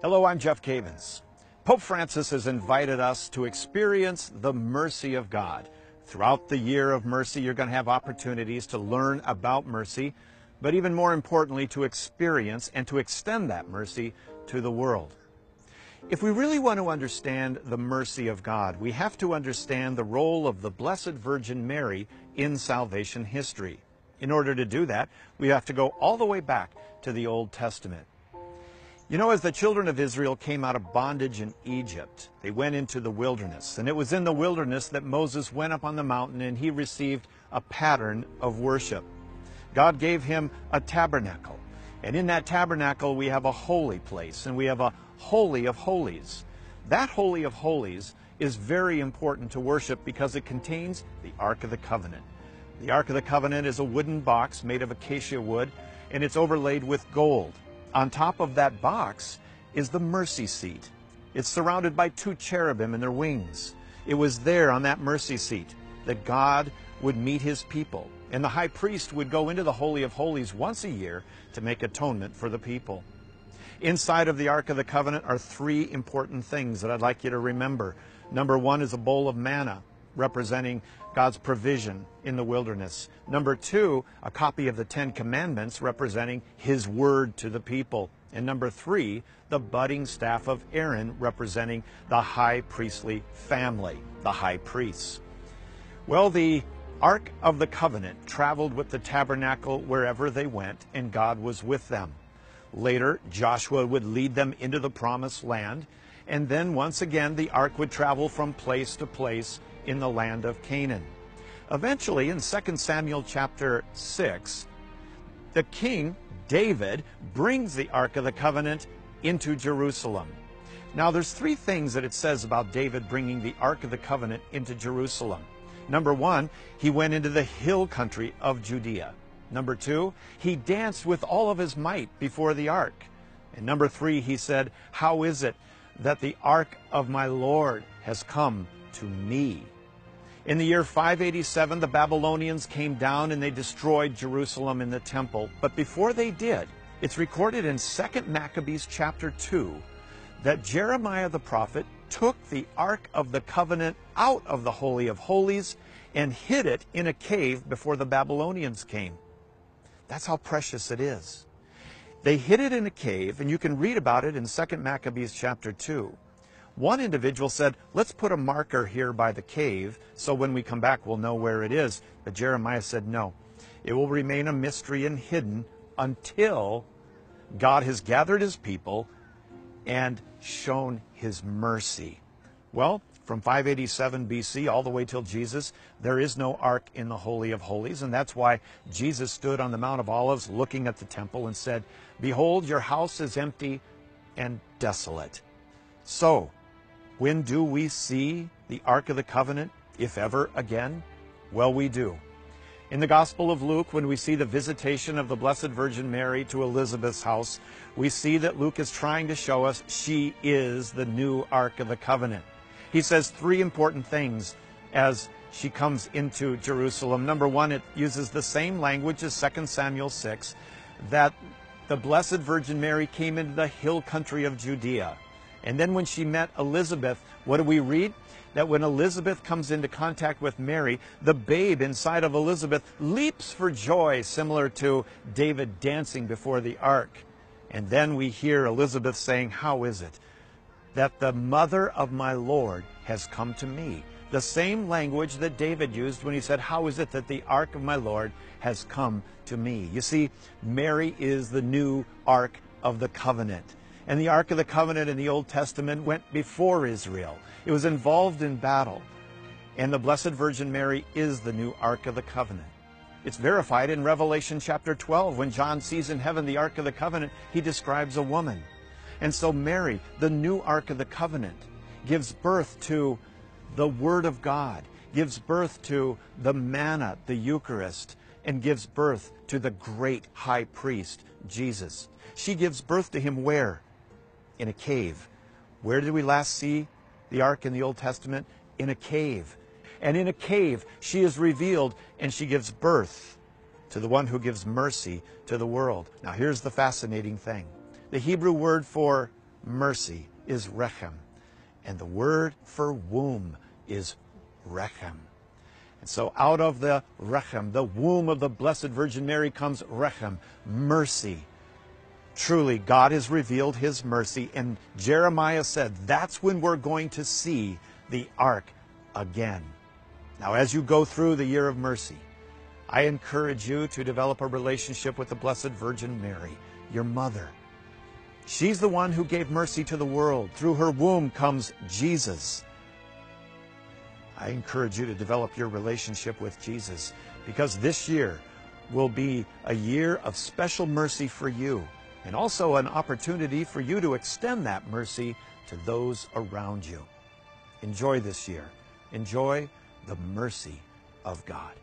Hello, I'm Jeff Cavins. Pope Francis has invited us to experience the mercy of God. Throughout the year of mercy, you're going to have opportunities to learn about mercy, but even more importantly, to experience and to extend that mercy to the world. If we really want to understand the mercy of God, we have to understand the role of the Blessed Virgin Mary in salvation history. In order to do that, we have to go all the way back to the Old Testament. You know, as the children of Israel came out of bondage in Egypt, they went into the wilderness. And it was in the wilderness that Moses went up on the mountain and he received a pattern of worship. God gave him a tabernacle. And in that tabernacle, we have a holy place and we have a holy of holies. That holy of holies is very important to worship because it contains the Ark of the Covenant. The Ark of the Covenant is a wooden box made of acacia wood, and it's overlaid with gold. On top of that box is the mercy seat. It's surrounded by two cherubim and their wings. It was there on that mercy seat that God would meet his people, and the high priest would go into the Holy of Holies once a year to make atonement for the people. Inside of the Ark of the Covenant are three important things that I'd like you to remember. Number one is a bowl of manna, representing God's provision in the wilderness. Number two, a copy of the Ten Commandments representing his word to the people. And number three, the budding staff of Aaron representing the high priestly family, the high priests. Well, the Ark of the Covenant traveled with the tabernacle wherever they went, and God was with them. Later, Joshua would lead them into the promised land, and then once again the ark would travel from place to place in the land of Canaan. Eventually, in 2 Samuel chapter 6, the king, David, brings the Ark of the Covenant into Jerusalem. Now, there's three things that it says about David bringing the Ark of the Covenant into Jerusalem. Number one, he went into the hill country of Judea. Number two, he danced with all of his might before the ark. And number three, he said, "How is it that the ark of my Lord has come to me?" In the year 587, the Babylonians came down and they destroyed Jerusalem and the temple. But before they did, it's recorded in 2 Maccabees chapter 2 that Jeremiah the prophet took the Ark of the Covenant out of the Holy of Holies and hid it in a cave before the Babylonians came. That's how precious it is. They hid it in a cave, and you can read about it in 2 Maccabees chapter 2. One individual said, "Let's put a marker here by the cave so when we come back we'll know where it is." But Jeremiah said, "No, it will remain a mystery and hidden until God has gathered his people and shown his mercy." Well, from 587 BC all the way till Jesus, there is no ark in the Holy of Holies, and that's why Jesus stood on the Mount of Olives looking at the temple and said, "Behold, your house is empty and desolate." So, when do we see the Ark of the Covenant, if ever again? Well, we do. In the Gospel of Luke, when we see the visitation of the Blessed Virgin Mary to Elizabeth's house, we see that Luke is trying to show us she is the new Ark of the Covenant. He says three important things as she comes into Jerusalem. Number one, it uses the same language as 2 Samuel 6, that the Blessed Virgin Mary came into the hill country of Judea. And then when she met Elizabeth, what do we read? That when Elizabeth comes into contact with Mary, the babe inside of Elizabeth leaps for joy, similar to David dancing before the ark. And then we hear Elizabeth saying, "How is it that the mother of my Lord has come to me?" The same language that David used when he said, "How is it that the ark of my Lord has come to me?" You see, Mary is the new Ark of the Covenant. And the Ark of the Covenant in the Old Testament went before Israel. It was involved in battle. And the Blessed Virgin Mary is the new Ark of the Covenant. It's verified in Revelation chapter 12. When John sees in heaven the Ark of the Covenant, he describes a woman. And so Mary, the new Ark of the Covenant, gives birth to the Word of God, gives birth to the manna, the Eucharist, and gives birth to the great high priest, Jesus. She gives birth to him where? In a cave. Where did we last see the ark in the Old Testament? In a cave. And in a cave, she is revealed and she gives birth to the one who gives mercy to the world. Now here's the fascinating thing. The Hebrew word for mercy is rechem, and the word for womb is rechem. And so out of the rechem, the womb of the Blessed Virgin Mary, comes rechem, mercy. Truly, God has revealed his mercy, and Jeremiah said that's when we're going to see the ark again. Now, as you go through the year of mercy, I encourage you to develop a relationship with the Blessed Virgin Mary, your mother. She's the one who gave mercy to the world. Through her womb comes Jesus. I encourage you to develop your relationship with Jesus, because this year will be a year of special mercy for you, and also an opportunity for you to extend that mercy to those around you. Enjoy this year. Enjoy the mercy of God.